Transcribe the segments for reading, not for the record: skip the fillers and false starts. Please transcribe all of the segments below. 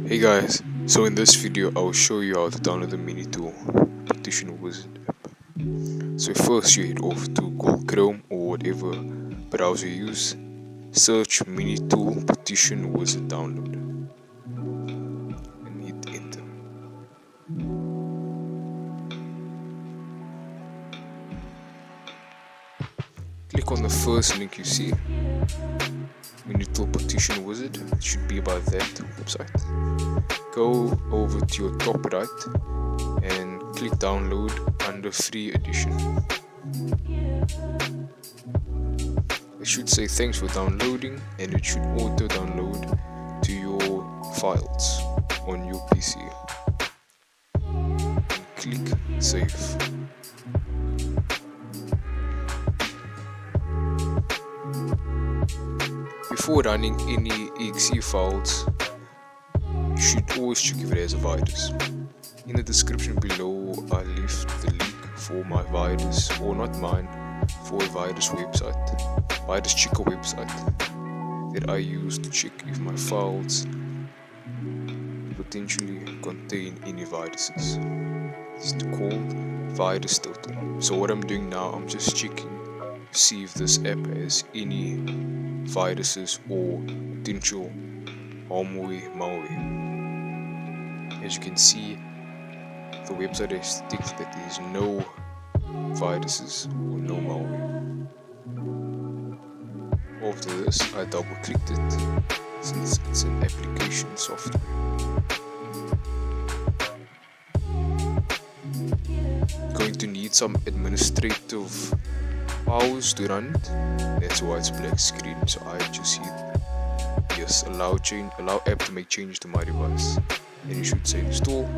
Hey guys, so in this video I will show you how to download the MiniTool Partition Wizard app. So first you head off to Google Chrome or whatever browser you use, search MiniTool Partition Wizard download and hit enter. Click on the first link you see, MiniTool Partition Wizard. It should be by that website. Go over to your top right and click download under free edition. It should say thanks for downloading, and it should auto download to your files on your PC. And click save. Before running any exe files, you should always check if it has a virus. In the description below I left the link for my virus, or not mine, for a virus website, virus checker website that I use to check if my files potentially contain any viruses. It's called Virus Total. So what I'm doing now, I'm just checking to see if this app has any viruses or potential malware. As you can see, the website has ticked that there is no viruses or no malware. After this, I double clicked it since it's an application software. Going to need some administrative powers to run it. That's why it's black screen. So I just hit yes, allow app to make change to my device. And you should say install,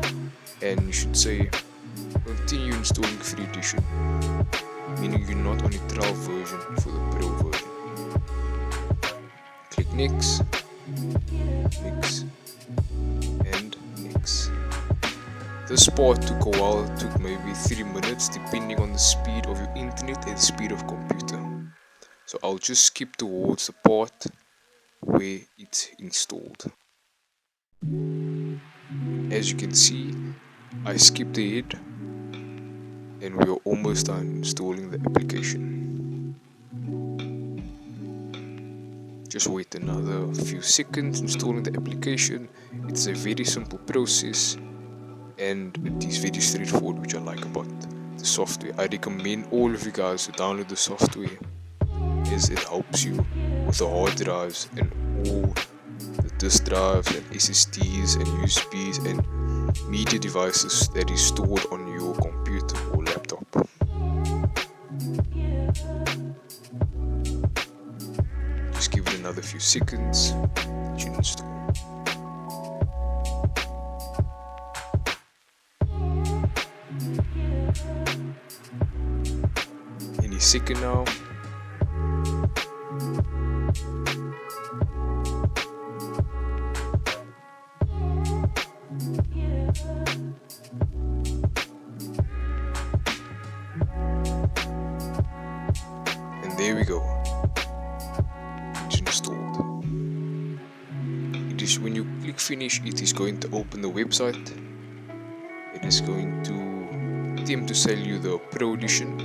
and you should say continue installing free edition, meaning you're not on the trial version for the pro version. Click next, and next. This part took a while. It took maybe 3 minutes depending on the speed of your internet and the speed of computer. So I'll just skip towards the part where it's installed. As you can see, I skipped ahead and we are almost done installing the application. Just wait another few seconds installing the application. It's a very simple process and it is very straightforward, which I like about the software. I recommend all of you guys to download the software, as it helps you with the hard drives and all the disk drives and SSDs and USBs and media devices that is stored on your computer or laptop. Just give it another few seconds. It should install. Any second now. There we go. It's installed. It is when you click finish, it is going to open the website. It is going to attempt to sell you the Pro Edition.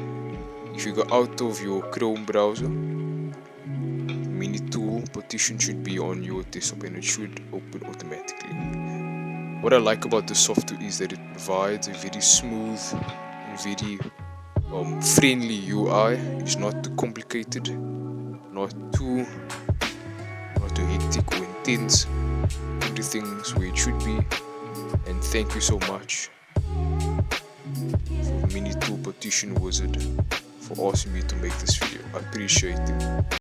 If you go out of your Chrome browser, MiniTool Partition should be on your desktop and it should open automatically. What I like about the software is that it provides a very smooth and very friendly UI. It's not too complicated, not too hectic or intense. Everything's where it should be. And thank you so much for MiniTool Partition Wizard for asking me to make this video. I appreciate it.